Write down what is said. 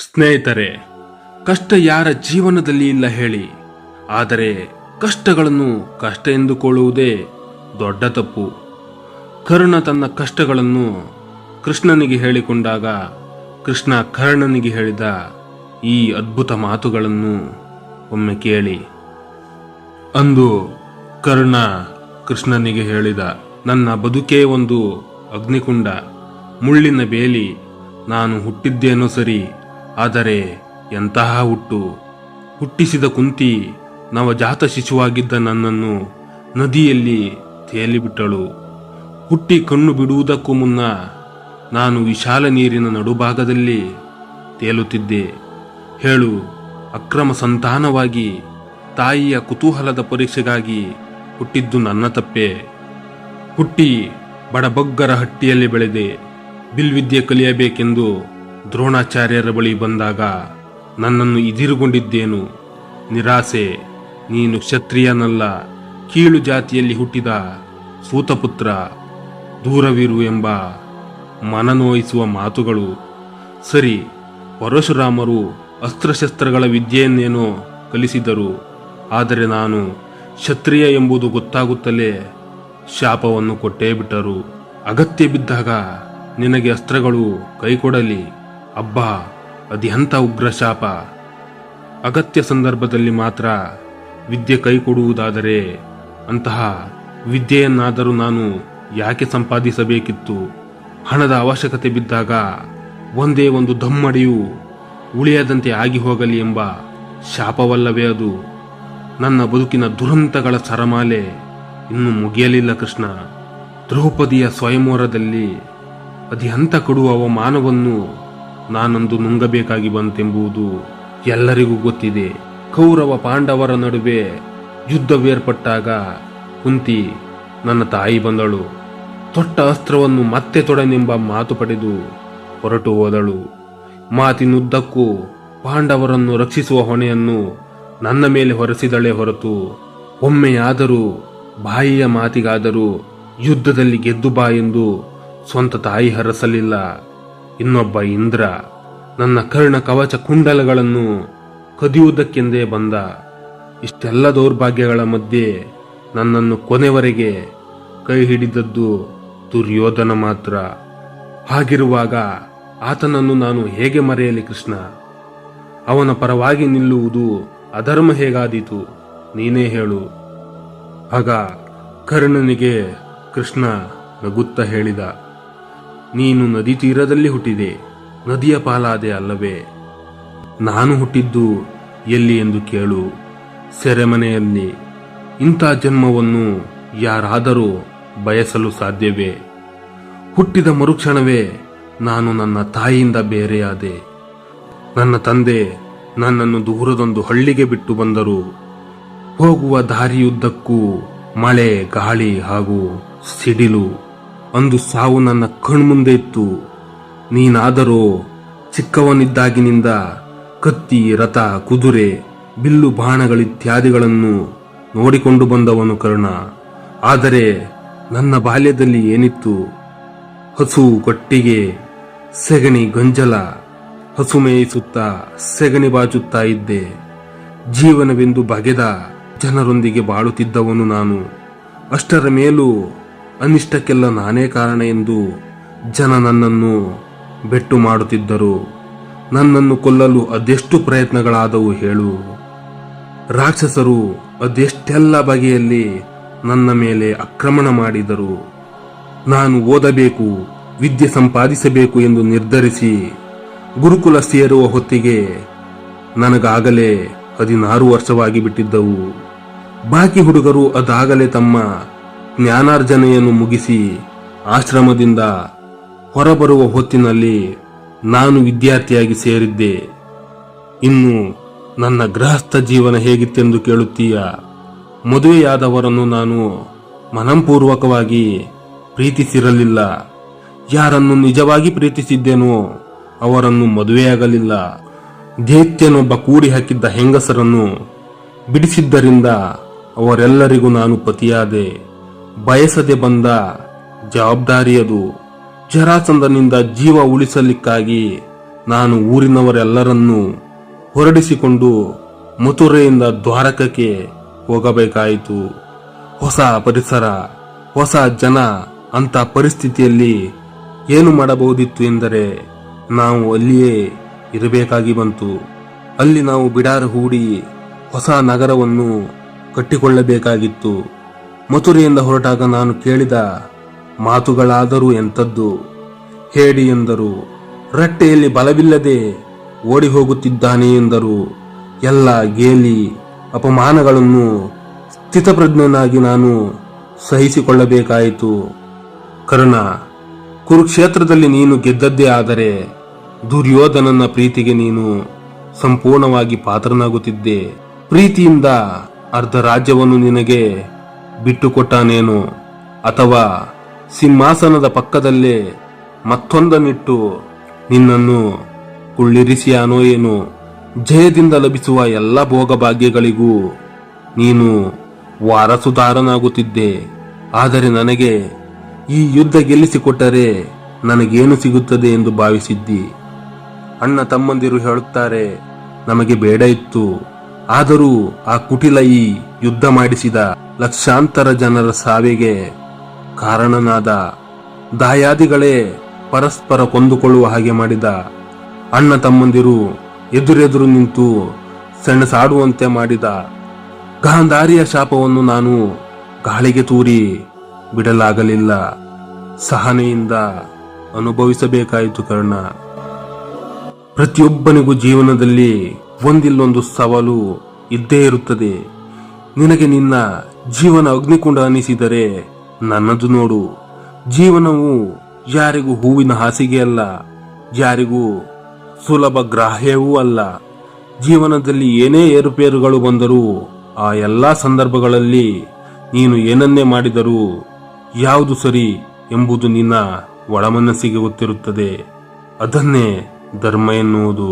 ಸ್ನೇಹಿತರೆ, ಕಷ್ಟ ಯಾರ ಜೀವನದಲ್ಲಿ ಇಲ್ಲ ಹೇಳಿ. ಆದರೆ ಕಷ್ಟಗಳನ್ನು ಕಷ್ಟ ಎಂದುಕೊಳ್ಳುವುದೇ ದೊಡ್ಡ ತಪ್ಪು. ಕರ್ಣ ತನ್ನ ಕಷ್ಟಗಳನ್ನು ಕೃಷ್ಣನಿಗೆ ಹೇಳಿಕೊಂಡಾಗ ಕೃಷ್ಣ ಕರ್ಣನಿಗೆ ಹೇಳಿದ ಈ ಅದ್ಭುತ ಮಾತುಗಳನ್ನು ಒಮ್ಮೆ ಕೇಳಿ. ಅಂದು ಕರ್ಣ ಕೃಷ್ಣನಿಗೆ ಹೇಳಿದ, ನನ್ನ ಬದುಕೇ ಒಂದು ಅಗ್ನಿಕುಂಡ, ಮುಳ್ಳಿನ ಬೇಲಿ. ನಾನು ಹುಟ್ಟಿದ್ದೇನೋ ಸರಿ, ಆದರೆ ಎಂತಹ ಹುಟ್ಟಿಸಿದ ಕುಂತಿ ನವಜಾತ ಶಿಶುವಾಗಿದ್ದ ನನ್ನನ್ನು ನದಿಯಲ್ಲಿ ತೇಲಿಬಿಟ್ಟಳು. ಹುಟ್ಟಿ ಕಣ್ಣು ಬಿಡುವುದಕ್ಕೂ ಮುನ್ನ ನಾನು ವಿಶಾಲ ನೀರಿನ ನಡುಭಾಗದಲ್ಲಿ ತೇಲುತ್ತಿದ್ದೆ. ಹೇಳು, ಅಕ್ರಮ ಸಂತಾನವಾಗಿ ತಾಯಿಯ ಕುತೂಹಲದ ಪರೀಕ್ಷೆಗಾಗಿ ಹುಟ್ಟಿದ್ದು ನನ್ನ ತಪ್ಪೆ. ಹುಟ್ಟಿ ಬಡಬಗ್ಗರ ಹಟ್ಟಿಯಲ್ಲಿ ಬೆಳೆದೆ. ಬಿಲ್ವಿದ್ಯೆ ಕಲಿಯಬೇಕೆಂದು ದ್ರೋಣಾಚಾರ್ಯರ ಬಳಿ ಬಂದಾಗ ನನ್ನನ್ನು ಇದಿರುಗೊಂಡಿದ್ದೇನು? ನಿರಾಸೆ. ನೀನು ಕ್ಷತ್ರಿಯನಲ್ಲ, ಕೀಳು ಜಾತಿಯಲ್ಲಿ ಹುಟ್ಟಿದ ಸೂತಪುತ್ರ, ದೂರವಿರು ಎಂಬ ಮನನೋಯಿಸುವ ಮಾತುಗಳು. ಸರಿ, ಪರಶುರಾಮರು ಅಸ್ತ್ರಶಸ್ತ್ರಗಳ ವಿದ್ಯೆಯನ್ನೇನೋ ಕಲಿಸಿದರು. ಆದರೆ ನಾನು ಕ್ಷತ್ರಿಯ ಎಂಬುದು ಗೊತ್ತಾಗುತ್ತಲೇ ಶಾಪವನ್ನು ಕೊಟ್ಟೇ ಬಿಟ್ಟರು. ಅಗತ್ಯ ಬಿದ್ದಾಗ ನಿನಗೆ ಅಸ್ತ್ರಗಳು ಕೈಕೊಡಲಿ. ಅಬ್ಬಾ, ಅದೆಂಥ ಉಗ್ರ ಶಾಪ! ಅಗತ್ಯ ಸಂದರ್ಭದಲ್ಲಿ ಮಾತ್ರ ವಿದ್ಯೆ ಕೈಕೊಡುವುದಾದರೆ ಅಂತಹ ವಿದ್ಯೆಯನ್ನಾದರೂ ನಾನು ಯಾಕೆ ಸಂಪಾದಿಸಬೇಕಿತ್ತು? ಹಣದ ಅವಶ್ಯಕತೆ ಬಿದ್ದಾಗ ಒಂದೇ ಒಂದು ದಮ್ಮಡಿಯು ಉಳಿಯದಂತೆ ಆಗಿ ಹೋಗಲಿ ಎಂಬ ಶಾಪವಲ್ಲವೇ ಅದು? ನನ್ನ ಬದುಕಿನ ದುರಂತಗಳ ಸರಮಾಲೆ ಇನ್ನೂ ಮುಗಿಯಲಿಲ್ಲ ಕೃಷ್ಣ. ದ್ರೌಪದಿಯ ಸ್ವಯಂವರದಲ್ಲಿ ಅದೆಂಥ ಕಡು ಅವಮಾನವನ್ನು ನಾನಂದು ನುಂಗಬೇಕಾಗಿ ಬಂತೆಂಬುದು ಎಲ್ಲರಿಗೂ ಗೊತ್ತಿದೆ. ಕೌರವ ಪಾಂಡವರ ನಡುವೆ ಯುದ್ಧವೇರ್ಪಟ್ಟಾಗ ಕುಂತಿ ನನ್ನ ತಾಯಿ ಬಂದಳು. ತೊಟ್ಟ ಅಸ್ತ್ರವನ್ನು ಮತ್ತೆ ತೊಡನೆಂಬ ಮಾತು ಪಡೆದು ಹೊರಟು ಹೋದಳು. ಮಾತಿನುದ್ದಕ್ಕೂ ಪಾಂಡವರನ್ನು ರಕ್ಷಿಸುವ ಹೊಣೆಯನ್ನು ನನ್ನ ಮೇಲೆ ಹೊರಿಸಿದಳೇ ಹೊರತು ಒಮ್ಮೆಯಾದರೂ ಬಾಯಿಯ ಮಾತಿಗಾದರೂ ಯುದ್ಧದಲ್ಲಿ ಗೆದ್ದು ಬಾ ಎಂದು ಸ್ವಂತ ತಾಯಿ ಹರಸಲಿಲ್ಲ. ಇನ್ನೊಬ್ಬ ಇಂದ್ರ ನನ್ನ ಕರ್ಣ ಕವಚ ಕುಂಡಲಗಳನ್ನು ಕದಿಯುವುದಕ್ಕೆಂದೇ ಬಂದ. ಇಷ್ಟೆಲ್ಲ ದೌರ್ಭಾಗ್ಯಗಳ ಮಧ್ಯೆ ನನ್ನನ್ನು ಕೊನೆವರೆಗೆ ಕೈ ಹಿಡಿದದ್ದು ದುರ್ಯೋಧನ ಮಾತ್ರ. ಹಾಗಿರುವಾಗ ಆತನನ್ನು ನಾನು ಹೇಗೆ ಮರೆಯಲಿ ಕೃಷ್ಣ? ಅವನ ಪರವಾಗಿ ನಿಲ್ಲುವುದು ಅಧರ್ಮ ಹೇಗಾದೀತು? ನೀನೇ ಹೇಳು. ಆಗ ಕರ್ಣನಿಗೆ ಕೃಷ್ಣ ನಗುತ್ತಾ ಹೇಳಿದ, ನೀನು ನದಿ ತೀರದಲ್ಲಿ ಹುಟ್ಟಿದೆ, ನದಿಯ ಪಾಲಾದೆ ಅಲ್ಲವೇ? ನಾನು ಹುಟ್ಟಿದ್ದು ಎಲ್ಲಿ ಎಂದು ಕೇಳು. ಸೆರೆಮನೆಯಲ್ಲಿ. ಇಂಥ ಜನ್ಮವನ್ನು ಯಾರಾದರೂ ಬಯಸಲು ಸಾಧ್ಯವೇ? ಹುಟ್ಟಿದ ಮರುಕ್ಷಣವೇ ನಾನು ನನ್ನ ತಾಯಿಯಿಂದ ಬೇರೆಯಾದೆ. ನನ್ನ ತಂದೆ ನನ್ನನ್ನು ದೂರದೊಂದು ಹಳ್ಳಿಗೆ ಬಿಟ್ಟು ಬಂದರು. ಹೋಗುವ ದಾರಿಯುದ್ದಕ್ಕೂ ಮಳೆ, ಗಾಳಿ ಹಾಗೂ ಸಿಡಿಲು. ಅಂದು ಸಾವು ನನ್ನ ಕಣ್ಮುಂದೆ ಇತ್ತು. ನೀನಾದರೂ ಚಿಕ್ಕವನಿದ್ದಾಗಿನಿಂದ ಕತ್ತಿ, ರಥ, ಕುದುರೆ, ಬಿಲ್ಲು, ಬಾಣಗಳಿತ್ಯಾದಿಗಳನ್ನು ನೋಡಿಕೊಂಡು ಬಂದವನು ಕರ್ಣ. ಆದರೆ ನನ್ನ ಬಾಲ್ಯದಲ್ಲಿ ಏನಿತ್ತು? ಹಸು, ಕೊಟ್ಟಿಗೆ, ಸೆಗಣಿ, ಗಂಜಲ. ಹಸು ಮೇಯಿಸುತ್ತಾ ಸೆಗಣಿ ಬಾಚುತ್ತಾ ಇದ್ದೆ. ಜೀವನವೆಂದು ಬಗೆದ ಜನರೊಂದಿಗೆ ಬಾಳುತ್ತಿದ್ದವನು ನಾನು. ಅಷ್ಟರ ಮೇಲೂ ಅನಿಷ್ಟಕ್ಕೆಲ್ಲ ನಾನೇ ಕಾರಣ ಎಂದು ಜನ ನನ್ನನ್ನು ಬೆಟ್ಟು ಮಾಡುತ್ತಿದ್ದರು. ನನ್ನನ್ನು ಕೊಲ್ಲಲು ಅದೆಷ್ಟು ಪ್ರಯತ್ನಗಳಾದವು ಹೇಳು. ರಾಕ್ಷಸರು ಅದೆಷ್ಟೆಲ್ಲ ಬಗೆಯಲ್ಲಿ ನನ್ನ ಮೇಲೆ ಆಕ್ರಮಣ ಮಾಡಿದರು. ನಾನು ಓದಬೇಕು, ವಿದ್ಯೆ ಸಂಪಾದಿಸಬೇಕು ಎಂದು ನಿರ್ಧರಿಸಿ ಗುರುಕುಲ ಸೇರುವ ಹೊತ್ತಿಗೆ ನನಗಾಗಲೇ 16 ವರ್ಷವಾಗಿ ಬಿಟ್ಟಿದ್ದವು. ಬಾಕಿ ಹುಡುಗರು ಅದಾಗಲೇ ತಮ್ಮ ಜ್ಞಾನಾರ್ಜನೆಯನ್ನು ಮುಗಿಸಿ ಆಶ್ರಮದಿಂದ ಹೊರಬರುವ ಹೊತ್ತಿನಲ್ಲಿ ನಾನು ವಿದ್ಯಾರ್ಥಿಯಾಗಿ ಸೇರಿದ್ದೆ. ಇನ್ನು ನನ್ನ ಗೃಹಸ್ಥ ಜೀವನ ಹೇಗಿತ್ತೆಂದು ಕೇಳುತ್ತೀಯ? ಮದುವೆಯಾದವರನ್ನು ನಾನು ಮನಪೂರ್ವಕವಾಗಿ ಪ್ರೀತಿಸಿರಲಿಲ್ಲ. ಯಾರನ್ನು ನಿಜವಾಗಿ ಪ್ರೀತಿಸಿದ್ದೇನೋ ಅವರನ್ನು ಮದುವೆಯಾಗಲಿಲ್ಲ. ದೈತ್ಯನೊಬ್ಬ ಕೂಡಿ ಹಾಕಿದ್ದ ಹೆಂಗಸರನ್ನು ಬಿಡಿಸಿದ್ದರಿಂದ ಅವರೆಲ್ಲರಿಗೂ ನಾನು ಪತಿಯಾದೆ. ಬಯಸದೆ ಬಂದ ಜವಾಬ್ದಾರಿಯದು. ಜರಾಸಂಧನಿಂದ ಜೀವ ಉಳಿಸಲಿಕ್ಕಾಗಿ ನಾನು ಊರಿನವರೆಲ್ಲರನ್ನೂ ಹೊರಡಿಸಿಕೊಂಡು ಮಥುರೆಯಿಂದ ದ್ವಾರಕಕ್ಕೆ ಹೋಗಬೇಕಾಯಿತು. ಹೊಸ ಪರಿಸರ, ಹೊಸ ಜನ ಅಂತ ಪರಿಸ್ಥಿತಿಯಲ್ಲಿ ಏನು ಮಾಡಬಹುದಿತ್ತು ಎಂದರೆ ನಾವು ಅಲ್ಲಿಯೇ ಇರಬೇಕಾಗಿ ಬಂತು. ಅಲ್ಲಿ ನಾವು ಬಿಡಾರ ಹೂಡಿ ಹೊಸ ನಗರವನ್ನು ಕಟ್ಟಿಕೊಳ್ಳಬೇಕಾಗಿತ್ತು. ಮಥುರೆಯಿಂದ ಹೊರಟಾಗ ನಾನು ಕೇಳಿದ ಮಾತುಗಳಾದರೂ ಎಂಥದ್ದು. ಹೇಡಿ ಎಂದರು, ರಟ್ಟೆಯಲ್ಲಿ ಬಲವಿಲ್ಲದೆ ಓಡಿ ಹೋಗುತ್ತಿದ್ದಾನೆ ಎಂದರು. ಎಲ್ಲ ಗೇಲಿ ಅಪಮಾನಗಳನ್ನು ಸ್ಥಿತಪ್ರಜ್ಞನಾಗಿ ನಾನು ಸಹಿಸಿಕೊಳ್ಳಬೇಕಾಯಿತು. ಕರ್ಣ, ಕುರುಕ್ಷೇತ್ರದಲ್ಲಿ ನೀನು ಗೆದ್ದದ್ದೇ ಆದರೆ ದುರ್ಯೋಧನನ ಪ್ರೀತಿಗೆ ನೀನು ಸಂಪೂರ್ಣವಾಗಿ ಪಾತ್ರನಾಗುತ್ತಿದ್ದೆ. ಪ್ರೀತಿಯಿಂದ ಅರ್ಧ ರಾಜ್ಯವನ್ನು ನಿನಗೆ ಬಿಟ್ಟುಕೊಟ್ಟಾನೇನು, ಅಥವಾ ಸಿಂಹಾಸನದ ಪಕ್ಕದಲ್ಲೇ ಮತ್ತೊಂದನ್ನಿಟ್ಟು ನಿನ್ನನ್ನು ಕುಳ್ಳಿರಿಸಿಯಾನೋ ಏನು. ಜಯದಿಂದ ಲಭಿಸುವ ಎಲ್ಲ ಭೋಗಭಾಗ್ಯಗಳಿಗೂ ನೀನು ವಾರಸುದಾರನಾಗುತ್ತಿದ್ದೆ. ಆದರೆ ನನಗೆ ಈ ಯುದ್ಧ ಗೆಲ್ಲಿಸಿಕೊಟ್ಟರೆ ನನಗೇನು ಸಿಗುತ್ತದೆ ಎಂದು ಭಾವಿಸಿದ್ದಿ. ಅಣ್ಣ ತಮ್ಮಂದಿರು ಹೇಳುತ್ತಾರೆ, ನಮಗೆ ಬೇಡ ಇತ್ತು. ಆದರೂ ಆ ಕುಟಿಲ ಈ ಯುದ್ಧ ಮಾಡಿಸಿದ ಲಕ್ಷಾಂತರ ಜನರ ಸಾವಿಗೆ ಕಾರಣನಾದ ದಾಯಾದಿಗಳೇ ಪರಸ್ಪರ ಕೊಂದುಕೊಳ್ಳುವ ಹಾಗೆ ಮಾಡಿದ ಅಣ್ಣ ತಮ್ಮಂದಿರು ಎದುರೆದುರು ನಿಂತು ಸೆಣಸಾಡುವಂತೆ ಮಾಡಿದ ಗಾಂಧಾರಿಯ ಶಾಪವನ್ನು ನಾನು ಗಾಳಿಗೆ ತೂರಿ ಬಿಡಲಾಗಲಿಲ್ಲ. ಸಹನೆಯಿಂದ ಅನುಭವಿಸಬೇಕಾಯಿತು ಕರ್ಣ. ಪ್ರತಿಯೊಬ್ಬನಿಗೂ ಜೀವನದಲ್ಲಿ ಒಂದಿಲ್ಲೊಂದು ಸವಾಲು ಇದ್ದೇ ಇರುತ್ತದೆ. ನಿನಗೆ ನಿನ್ನ ಜೀವನ ಅಗ್ನಿಕುಂಡ ಅನಿಸಿದರೆ ನನ್ನದು ನೋಡು. ಜೀವನವು ಯಾರಿಗೂ ಹೂವಿನ ಹಾಸಿಗೆ ಅಲ್ಲ, ಯಾರಿಗೂ ಸುಲಭ ಗ್ರಾಹ್ಯವೂ ಅಲ್ಲ. ಜೀವನದಲ್ಲಿ ಏನೇ ಏರುಪೇರುಗಳು ಬಂದರೂ ಆ ಎಲ್ಲ ಸಂದರ್ಭಗಳಲ್ಲಿ ನೀನು ಏನನ್ನೇ ಮಾಡಿದರೂ ಯಾವುದು ಸರಿ ಎಂಬುದು ನಿನ್ನ ಒಳಮನಸ್ಸಿಗೆ ಗೊತ್ತಿರುತ್ತದೆ. ಅದನ್ನೇ ಧರ್ಮ ಎನ್ನುವುದು.